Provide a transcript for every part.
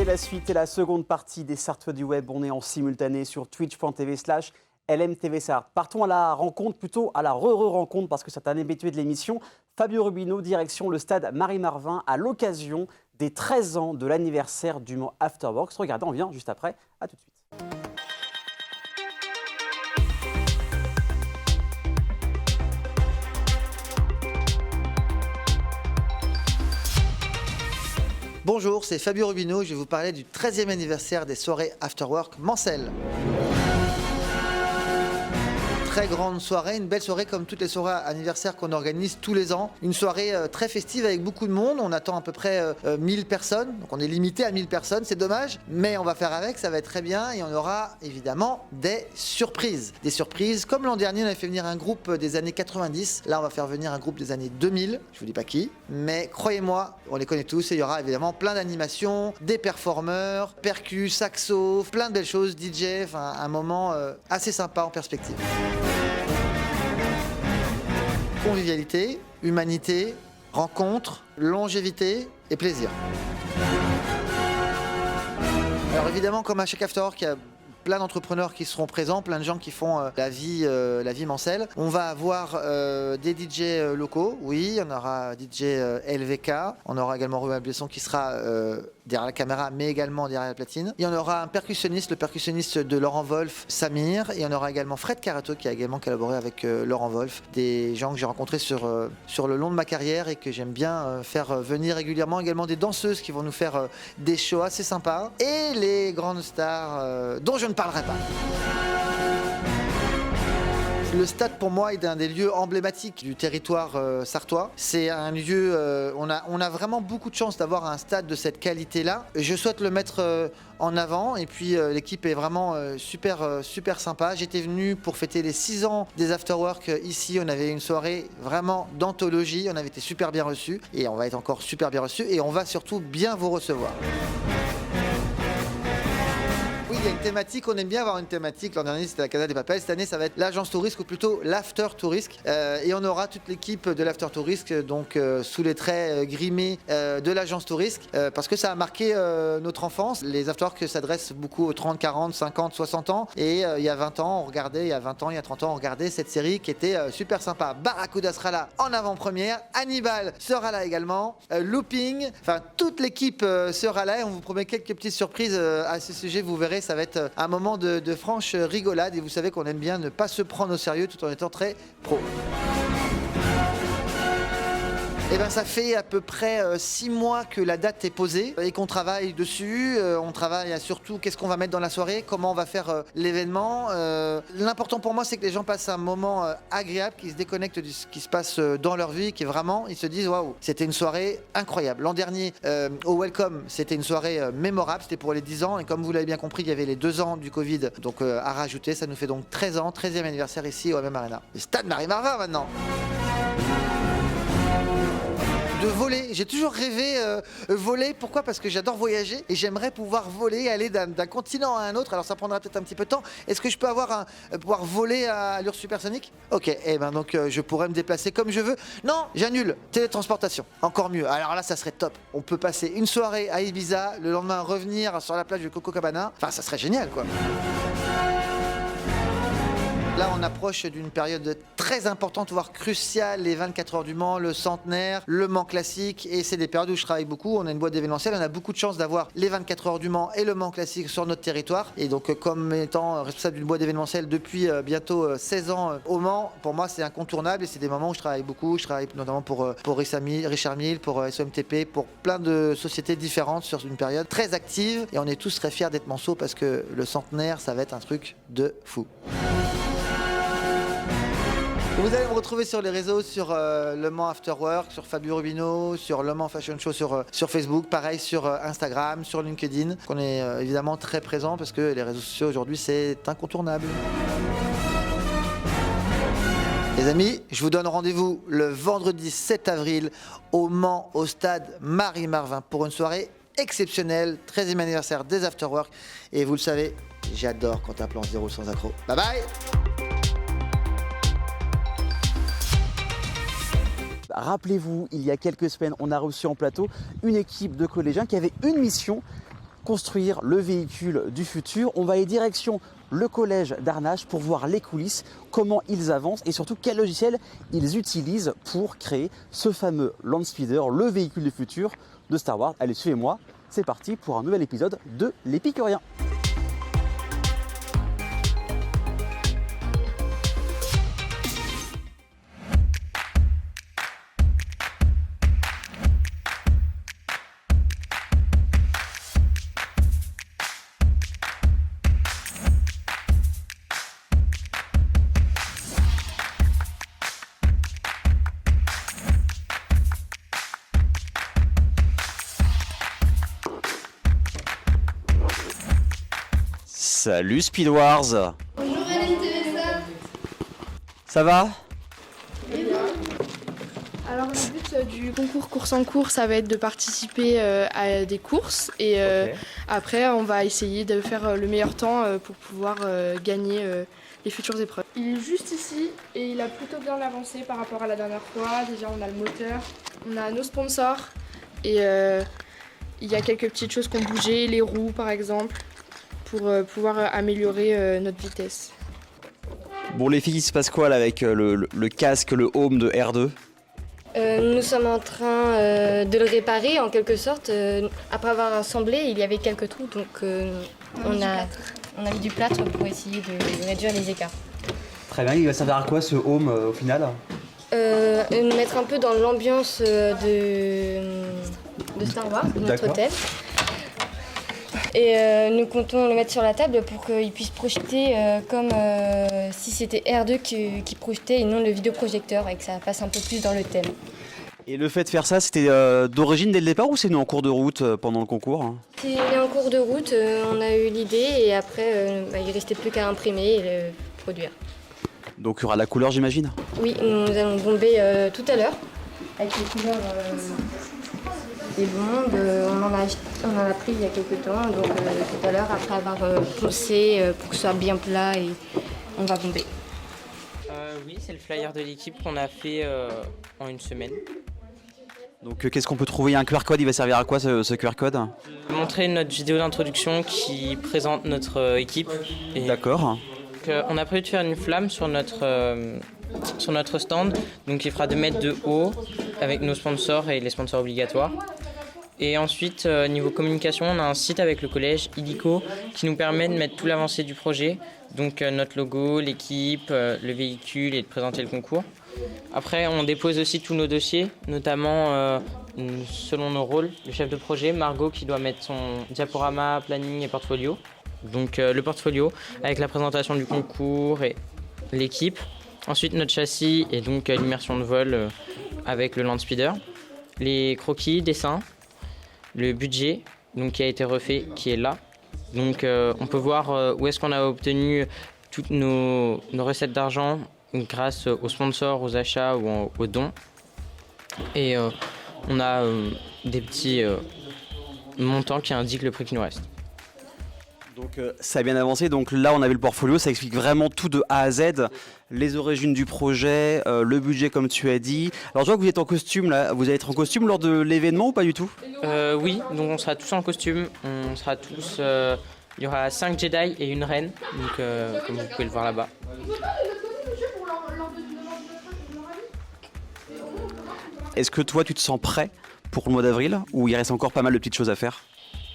la suite et la seconde partie des Sartois du Web. On est en simultané sur twitch.tv/LMTV-Sarthe. Partons à la rencontre, plutôt à la rencontre, parce que c'est un habitué de l'émission. Fabio Rubino, direction le stade Marie-Marvin, à l'occasion des 13 ans de l'anniversaire du Mans Afterworks. Regardez, on vient juste après. À tout de suite. Bonjour, c'est Fabio Rubino, je vais vous parler du 13e anniversaire des soirées Afterwork Mancel. Très grande soirée, une belle soirée comme toutes les soirées anniversaires qu'on organise tous les ans. Une soirée très festive avec beaucoup de monde, on attend à peu près 1000 personnes, donc on est limité à 1000 personnes, c'est dommage, mais on va faire avec, ça va être très bien et on aura évidemment des surprises. Des surprises, comme l'an dernier on avait fait venir un groupe des années 90, là on va faire venir un groupe des années 2000, je vous dis pas qui, mais croyez-moi, on les connaît tous et il y aura évidemment plein d'animations, des performeurs, percus, saxo, plein de belles choses, DJ, enfin un moment assez sympa en perspective. Convivialité, humanité, rencontre, longévité et plaisir. Alors évidemment, comme à chaque Afterwork, il y a plein d'entrepreneurs qui seront présents, plein de gens qui font la vie Mancel. On va avoir des DJ locaux, oui, on aura DJ LVK, on aura également Ruben Besson qui sera derrière la caméra, mais également derrière la platine. Et on aura un percussionniste, le percussionniste de Laurent Wolf, Samir, et on aura également Fred Carato qui a également collaboré avec Laurent Wolf, des gens que j'ai rencontrés sur le long de ma carrière et que j'aime bien faire venir régulièrement, également des danseuses qui vont nous faire des shows assez sympas, et les grandes stars dont je ne parlerai pas. Le stade pour moi est un des lieux emblématiques du territoire sartois. C'est un lieu, on a vraiment beaucoup de chance d'avoir un stade de cette qualité-là. Je souhaite le mettre en avant et puis l'équipe est vraiment super sympa. J'étais venu pour fêter les 6 ans des Afterwork ici. On avait une soirée vraiment d'anthologie. On avait été super bien reçus et on va être encore super bien reçus et on va surtout bien vous recevoir. Oui, il y a une thématique, on aime bien avoir une thématique. L'an dernier, c'était la Casa des Papel. Cette année, ça va être l'agence Tourisque ou plutôt l'After Tourisque. Et on aura toute l'équipe de l'After Tourisque, donc sous les traits grimés de l'agence Tourisque, parce que ça a marqué notre enfance. Les Afterwork s'adressent beaucoup aux 30, 40, 50, 60 ans. Et il y a 20 ans, on regardait, il y a 20 ans, il y a 30 ans, on regardait cette série qui était super sympa. Barracuda sera là en avant-première. Hannibal sera là également. Looping, enfin toute l'équipe sera là. Et on vous promet quelques petites surprises à ce sujet, vous verrez. Ça va être un moment de franche rigolade et vous savez qu'on aime bien ne pas se prendre au sérieux tout en étant très pro. Eh bien, ça fait à peu près 6 mois que la date est posée et qu'on travaille dessus. On travaille à surtout qu'est-ce qu'on va mettre dans la soirée, comment on va faire l'événement. L'important pour moi, c'est que les gens passent un moment agréable, qu'ils se déconnectent de ce qui se passe dans leur vie, qu'ils vraiment, ils se disent waouh, c'était une soirée incroyable. L'an dernier, au Welcome, c'était une soirée mémorable, c'était pour les 10 ans. Et comme vous l'avez bien compris, il y avait les 2 ans du Covid donc à rajouter. Ça nous fait donc 13 ans, 13e anniversaire ici au MM Arena. Le stade Marie-Marvin maintenant. De voler, j'ai toujours rêvé voler, pourquoi? Parce que j'adore voyager et j'aimerais pouvoir voler, aller d'un continent à un autre, alors ça prendra peut-être un petit peu de temps. Est-ce que je peux pouvoir voler à allure supersonique? Ok, et ben donc je pourrais me déplacer comme je veux. Non, j'annule, télétransportation, encore mieux, alors là ça serait top. On peut passer une soirée à Ibiza, le lendemain revenir sur la plage de Copacabana, enfin ça serait génial quoi. Là, on approche d'une période très importante, voire cruciale, les 24 heures du Mans, le centenaire, le Mans classique. Et c'est des périodes où je travaille beaucoup. On a une boîte d'événementiel, on a beaucoup de chance d'avoir les 24 heures du Mans et le Mans classique sur notre territoire. Et donc, comme étant responsable d'une boîte d'événementiel depuis bientôt 16 ans au Mans, pour moi, c'est incontournable. Et c'est des moments où je travaille beaucoup. Je travaille notamment pour Richard Mille, pour SOMTP, pour plein de sociétés différentes sur une période très active. Et on est tous très fiers d'être Manceau parce que le centenaire, ça va être un truc de fou. Vous allez me retrouver sur les réseaux, sur Le Mans Afterwork, sur Fabio Rubino, sur Le Mans Fashion Show sur Facebook, pareil sur Instagram, sur LinkedIn. On est évidemment très présent parce que les réseaux sociaux aujourd'hui c'est incontournable. Les amis, je vous donne rendez-vous le vendredi 7 avril au Mans, au stade Marie-Marvin pour une soirée exceptionnelle, 13e anniversaire des Afterwork. Et vous le savez, j'adore quand un plan se déroule sans accroc. Bye bye! Rappelez-vous, il y a quelques semaines, on a reçu en plateau une équipe de collégiens qui avait une mission, construire le véhicule du futur. On va aller direction le collège d'Arnage pour voir les coulisses, comment ils avancent et surtout quel logiciel ils utilisent pour créer ce fameux Landspeeder, le véhicule du futur de Star Wars. Allez, suivez-moi, c'est parti pour un nouvel épisode de l'Épicurien. Salut Speed Wars. Bonjour Madame Teresa. Ça va? Alors le but du concours course en cours, ça va être de participer à des courses et après on va essayer de faire le meilleur temps pour pouvoir gagner les futures épreuves. Il est juste ici et il a plutôt bien avancé par rapport à la dernière fois. Déjà on a le moteur, on a nos sponsors et il y a quelques petites choses qui ont bougé, les roues par exemple, pour pouvoir améliorer notre vitesse. Bon les filles, il se passe quoi là avec le casque, le home de R2? Nous sommes en train de le réparer en quelque sorte. Après avoir assemblé, il y avait quelques trous, donc on a mis du plâtre pour essayer de réduire les écarts. Très bien, il va servir à quoi ce home au final? Nous mettre un peu dans l'ambiance de Star Wars, de notre hôtel. Et nous comptons le mettre sur la table pour qu'il puisse projeter comme si c'était R2 qui projetait et non le vidéoprojecteur et que ça passe un peu plus dans le thème. Et le fait de faire ça, c'était d'origine dès le départ ou c'est venu en cours de route pendant le concours? C'est en cours de route, on a eu l'idée et après il restait plus qu'à imprimer et le produire. Donc il y aura la couleur j'imagine? Oui, nous allons bomber tout à l'heure avec les couleurs des bombes. On en a pris il y a quelques temps, donc tout à l'heure après avoir poncé pour que ce soit bien plat et on va bomber. Oui, c'est le flyer de l'équipe qu'on a fait en une semaine. Donc qu'est-ce qu'on peut trouver? Il y a un QR code, il va servir à quoi ce QR code? Montrer notre vidéo d'introduction qui présente notre équipe. D'accord. On a prévu de faire une flamme sur notre stand, donc il fera 2 mètres de haut avec nos sponsors et les sponsors obligatoires. Et ensuite, niveau communication, on a un site avec le collège Illico qui nous permet de mettre tout l'avancée du projet, donc notre logo, l'équipe, le véhicule et de présenter le concours. Après, on dépose aussi tous nos dossiers, notamment selon nos rôles. Le chef de projet, Margot, qui doit mettre son diaporama, planning et portfolio. Donc le portfolio avec la présentation du concours et l'équipe. Ensuite, notre châssis et donc l'immersion de vol avec le Landspeeder. Les croquis, dessins. Le budget donc, qui a été refait, qui est là. Donc on peut voir où est-ce qu'on a obtenu toutes nos recettes d'argent grâce aux sponsors, aux achats ou aux dons. Et on a des petits montants qui indiquent le prix qui nous reste. Donc ça a bien avancé, donc là on a vu le portfolio, ça explique vraiment tout de A à Z, les origines du projet, le budget comme tu as dit. Alors je vois que vous êtes en costume là, vous allez être en costume lors de l'événement ou pas du tout? Oui, donc on sera tous en costume, on sera tous, il y aura 5 Jedi et une reine, donc comme vous pouvez le voir là-bas. Est-ce que toi tu te sens prêt pour le mois d'avril ou il reste encore pas mal de petites choses à faire?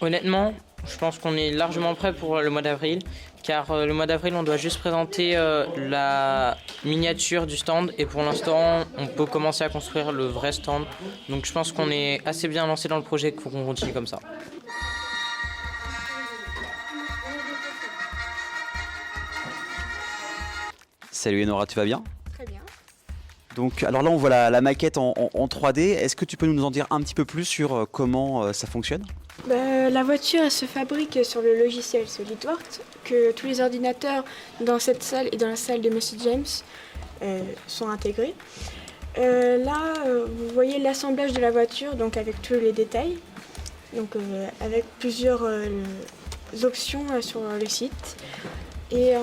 Honnêtement, je pense qu'on est largement prêt pour le mois d'avril, car le mois d'avril, on doit juste présenter la miniature du stand et pour l'instant, on peut commencer à construire le vrai stand. Donc je pense qu'on est assez bien lancé dans le projet, qu'il faut qu'on continue comme ça. Salut Enora, tu vas bien? Très bien. Donc, alors là on voit la maquette en 3D, est-ce que tu peux nous en dire un petit peu plus sur comment ça fonctionne? La voiture elle se fabrique sur le logiciel SolidWorks que tous les ordinateurs dans cette salle et dans la salle de Monsieur James sont intégrés. Vous voyez l'assemblage de la voiture donc avec tous les détails, donc avec plusieurs options sur le site. Et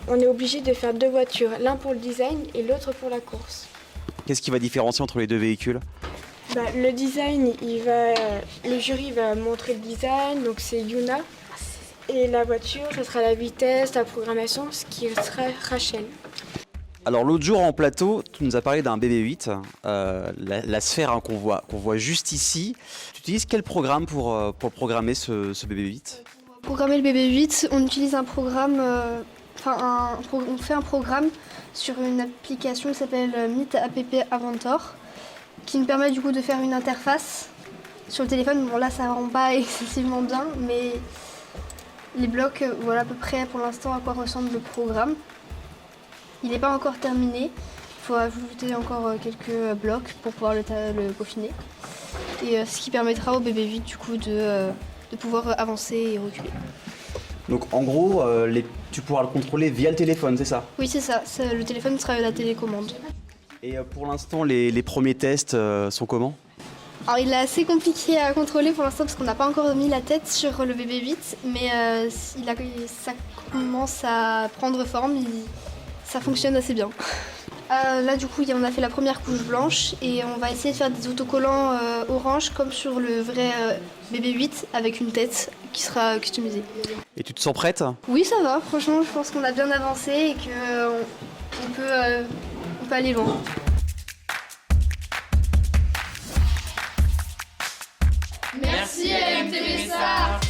on est obligé de faire 2 voitures, l'un pour le design et l'autre pour la course. Qu'est-ce qui va différencier entre les deux véhicules? Le design, le jury va montrer le design, donc c'est Yuna. Et la voiture, ça sera la vitesse, la programmation, ce qui sera Rachel. Alors l'autre jour en plateau, tu nous as parlé d'un BB-8, la sphère qu'on voit juste ici. Tu utilises quel programme pour programmer ce BB-8 ? Pour programmer le BB-8, on utilise un programme, on fait un programme sur une application qui s'appelle Meet App Inventor, qui nous permet du coup de faire une interface sur le téléphone. Bon là ça rend pas excessivement bien, mais les blocs, voilà à peu près pour l'instant à quoi ressemble le programme. Il n'est pas encore terminé, il faut ajouter encore quelques blocs pour pouvoir le peaufiner. Et ce qui permettra au BB-8 du coup de pouvoir avancer et reculer. Donc en gros, tu pourras le contrôler via le téléphone, c'est ça ? Oui c'est ça, le téléphone sera la télécommande. Et pour l'instant, les premiers tests sont comment ? Alors il est assez compliqué à contrôler pour l'instant parce qu'on n'a pas encore mis la tête sur le BB-8, mais ça commence à prendre forme. Ça fonctionne assez bien. Là du coup on a fait la première couche blanche et on va essayer de faire des autocollants orange comme sur le vrai BB-8 avec une tête qui sera customisée. Et tu te sens prête ? Oui ça va, franchement je pense qu'on a bien avancé et qu'on peut aller loin. Merci LMTV Start.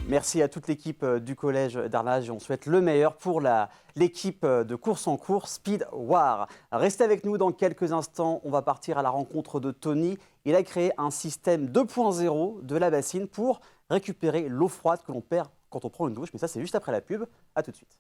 Merci à toute l'équipe du collège d'Arnage et on souhaite le meilleur pour l'équipe de course en course Speed War. Restez avec nous dans quelques instants, on va partir à la rencontre de Tony. Il a créé un système 2.0 de la bassine pour récupérer l'eau froide que l'on perd quand on prend une douche. Mais ça c'est juste après la pub, à tout de suite.